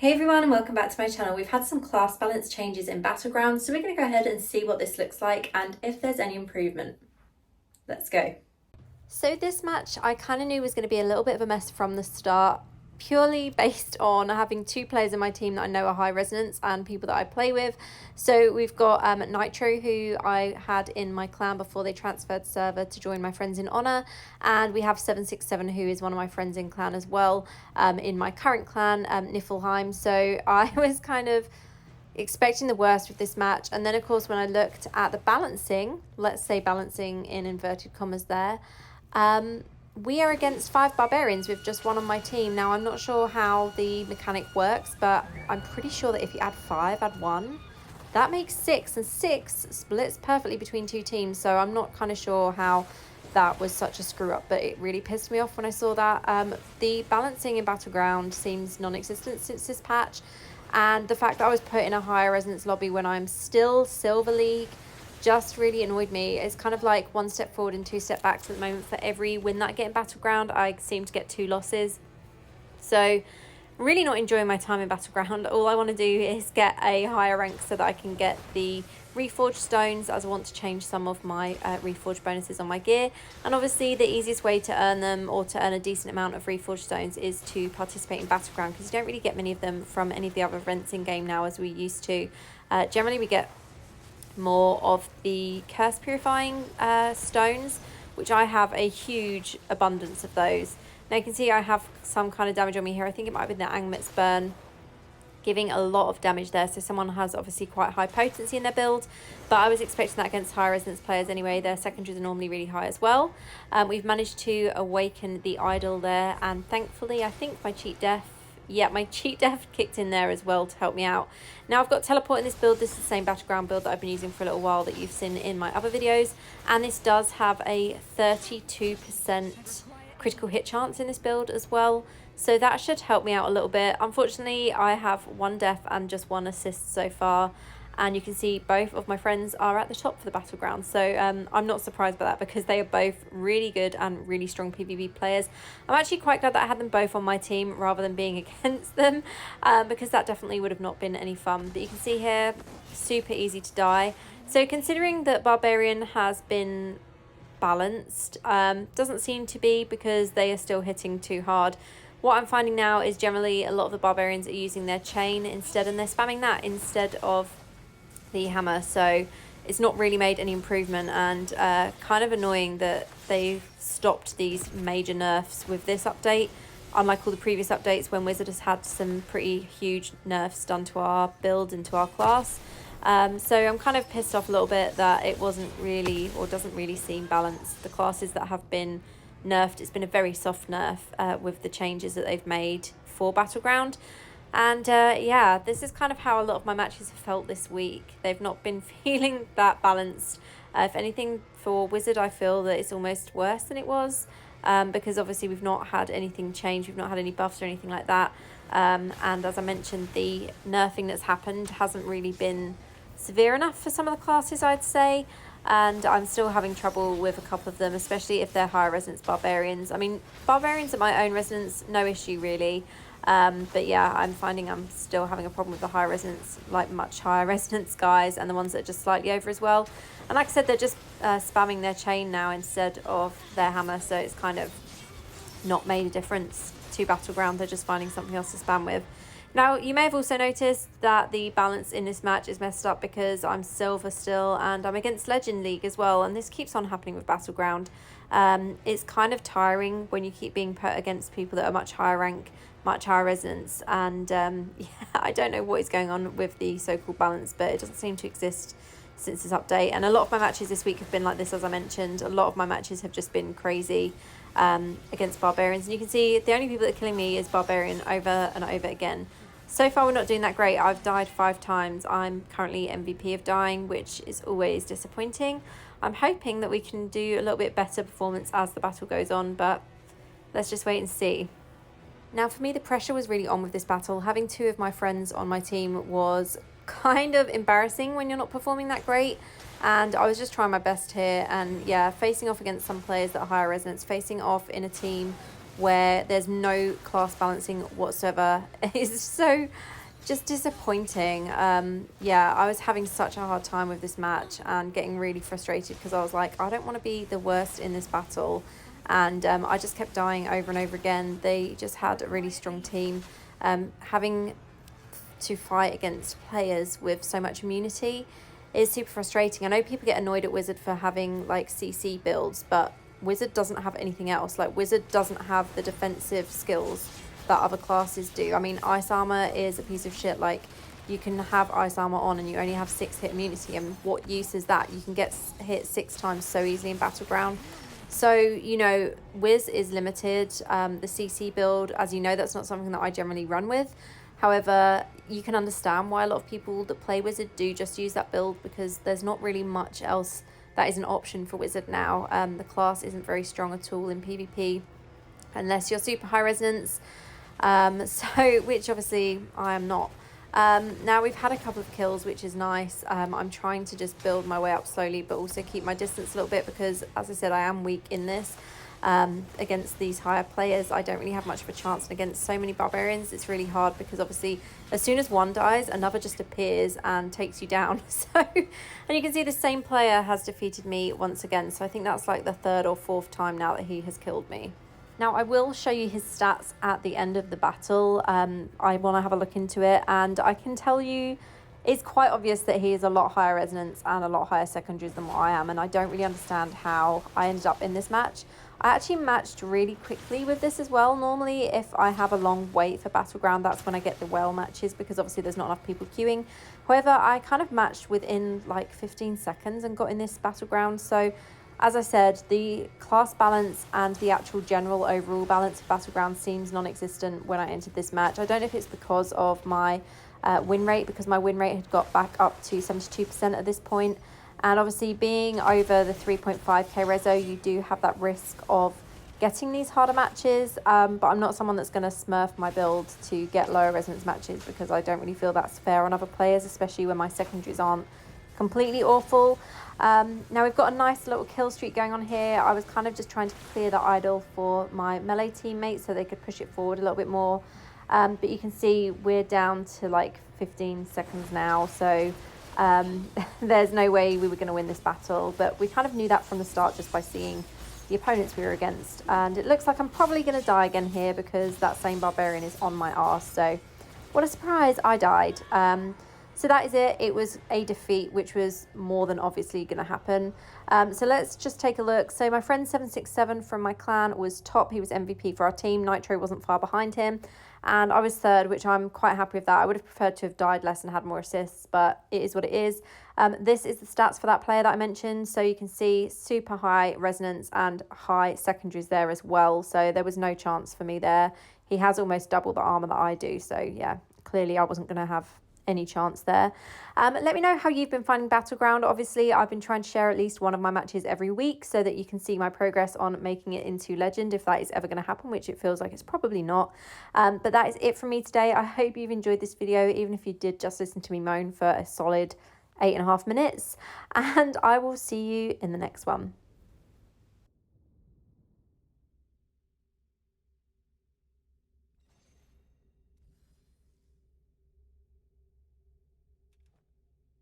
Hey everyone and welcome back to my channel. We've had some class balance changes in Battleground, so we're going to go ahead and see what this looks like and if there's any improvement. Let's go. So this match I kind of knew was going to be a little bit of a mess from the start, purely based on having two players in my team that I know are high resonance and people that I play with. So we've got Nitro, who I had in my clan before they transferred server to join my friends in honor, and we have 767, who is one of my friends in clan as well, in my current clan, Niflheim. So I was kind of expecting the worst with this match, and then of course when I looked at the balancing, let's say balancing in inverted commas there, we are against 5 barbarians with just 1 on my team. Now, I'm not sure how the mechanic works, but I'm pretty sure that if you add 5, add 1, that makes 6, and 6 splits perfectly between 2 teams. So I'm not kind of sure how that was such a screw up, but it really pissed me off when I saw that. The balancing in Battleground seems non-existent since this patch, and the fact that I was put in a higher resonance lobby when I'm still Silver League just really annoyed me. It's kind of like 1 step forward and 2 step backs at the moment. For every win that I get in Battleground, I seem to get 2 losses. So really not enjoying my time in Battleground. All I want to do is get a higher rank so that I can get the reforged stones, as I want to change some of my reforged bonuses on my gear. And obviously the easiest way to earn them, or to earn a decent amount of reforged stones, is to participate in Battleground, because you don't really get many of them from any of the other events in game now as we used to. Generally we get more of the curse purifying stones, which I have a huge abundance of those. Now you can see I have some kind of damage on me here. I think it might have been the Angmit's burn giving a lot of damage there, so someone has obviously quite high potency in their build, but I was expecting that against high resonance players anyway. Their secondaries are normally really high as well. We've managed to awaken the idol there, and thankfully I think my cheat death kicked in there as well to help me out. Now I've got teleport in this build. This is the same Battleground build that I've been using for a little while, that you've seen in my other videos, and this does have a 32% critical hit chance in this build as well, so that should help me out a little bit. Unfortunately I have 1 death and just 1 assist so far, and you can see both of my friends are at the top for the Battleground, so I'm not surprised by that, because they are both really good and really strong PvP players. I'm actually quite glad that I had them both on my team rather than being against them, because that definitely would have not been any fun. But you can see here, super easy to die. So considering that Barbarian has been balanced, doesn't seem to be, because they are still hitting too hard. What I'm finding now is generally a lot of the Barbarians are using their chain instead, and they're spamming that instead of the hammer, so it's not really made any improvement, and kind of annoying that they stopped these major nerfs with this update, unlike all the previous updates when Wizard has had some pretty huge nerfs done to our build and to our class. So I'm kind of pissed off a little bit that it wasn't really, or doesn't really seem balanced. The classes that have been nerfed, it's been a very soft nerf with the changes that they've made for Battleground. And yeah, this is kind of how a lot of my matches have felt this week. They've not been feeling that balanced. If anything, for Wizard I feel that it's almost worse than it was, because obviously we've not had anything change, we've not had any buffs or anything like that, and as I mentioned, the nerfing that's happened hasn't really been severe enough for some of the classes, I'd say, and I'm still having trouble with a couple of them, especially if they're higher resonance barbarians. I mean, barbarians at my own resonance, no issue really, but yeah, I'm finding I'm still having a problem with the high resonance, like much higher resonance guys, and the ones that are just slightly over as well. And like I said, they're just spamming their chain now instead of their hammer, so it's kind of not made a difference to Battleground. They're just finding something else to spam with. Now, you may have also noticed that the balance in this match is messed up because I'm silver still, and I'm against Legend League as well, and this keeps on happening with Battleground. It's kind of tiring when you keep being put against people that are much higher rank, much higher resonance, and yeah, I don't know what is going on with the so-called balance, but it doesn't seem to exist since this update. And a lot of my matches this week have been like this, as I mentioned. A lot of my matches have just been crazy against Barbarians, and you can see the only people that are killing me is Barbarian over and over again. So far we're not doing that great. I've died 5 times. I'm currently MVP of dying, which is always disappointing. I'm hoping that we can do a little bit better performance as the battle goes on, but let's just wait and see. Now for me, the pressure was really on with this battle. Having 2 of my friends on my team was kind of embarrassing when you're not performing that great, and I was just trying my best here, and yeah, facing off against some players that are higher resonance, facing off in a team where there's no class balancing whatsoever. It's so just disappointing. Yeah, I was having such a hard time with this match and getting really frustrated because I was like, I don't want to be the worst in this battle. And I just kept dying over and over again. They just had a really strong team. Having to fight against players with so much immunity is super frustrating. I know people get annoyed at Wizard for having like CC builds, but Wizard doesn't have anything else. Like Wizard doesn't have the defensive skills that other classes do. I mean, Ice Armor is a piece of shit. Like, you can have Ice Armor on and you only have 6 hit immunity, and what use is that? You can get hit 6 times so easily in Battleground. So, you know, Wiz is limited. The CC build, as you know, that's not something that I generally run with. However, you can understand why a lot of people that play Wizard do just use that build, because there's not really much else that is an option for Wizard now. The class isn't very strong at all in PvP unless you're super high resonance. So, which obviously I am not. Now we've had a couple of kills, which is nice. I'm trying to just build my way up slowly, but also keep my distance a little bit, because as I said, I am weak in this. Against these higher players, I don't really have much of a chance, and against so many barbarians it's really hard, because obviously as soon as one dies, another just appears and takes you down. So, and you can see the same player has defeated me once again, so I think that's like the 3rd or 4th time now that he has killed me. Now, I will show you his stats at the end of the battle. I want to have a look into it, and I can tell you it's quite obvious that he is a lot higher resonance and a lot higher secondaries than what I am, and I don't really understand how I ended up in this match. I actually matched really quickly with this as well. Normally, if I have a long wait for Battleground, that's when I get the well matches, because obviously there's not enough people queuing. However, I kind of matched within like 15 seconds and got in this Battleground. So, as I said, the class balance and the actual general overall balance of Battleground seems non-existent when I entered this match. I don't know if it's because of my win rate, because my win rate had got back up to 72% at this point. And obviously being over the 3.5k reso, you do have that risk of getting these harder matches. But I'm not someone that's going to smurf my build to get lower resonance matches, because I don't really feel that's fair on other players, especially when my secondaries aren't completely awful. Now we've got a nice little kill streak going on here. I was kind of just trying to clear the idol for my melee teammates so they could push it forward a little bit more. But you can see we're down to like 15 seconds now, so there's no way we were going to win this battle, but we kind of knew that from the start just by seeing the opponents we were against. And it looks like I'm probably going to die again here, because that same barbarian is on my arse. So what a surprise, I died. So that is it. It was a defeat, which was more than obviously going to happen. So let's just take a look. So my friend 767 from my clan was top. He was MVP for our team. Nitro wasn't far behind him. And I was 3rd, which I'm quite happy with that. I would have preferred to have died less and had more assists, but it is what it is. This is the stats for that player that I mentioned. So you can see super high resonance and high secondaries there as well. So there was no chance for me there. He has almost double the armor that I do. So yeah, clearly I wasn't going to have any chance there. Let me know how you've been finding Battleground. Obviously, I've been trying to share at least one of my matches every week so that you can see my progress on making it into Legend, if that is ever going to happen, which it feels like it's probably not. But that is it from me today. I hope you've enjoyed this video, even if you did just listen to me moan for a solid 8.5 minutes. And I will see you in the next one.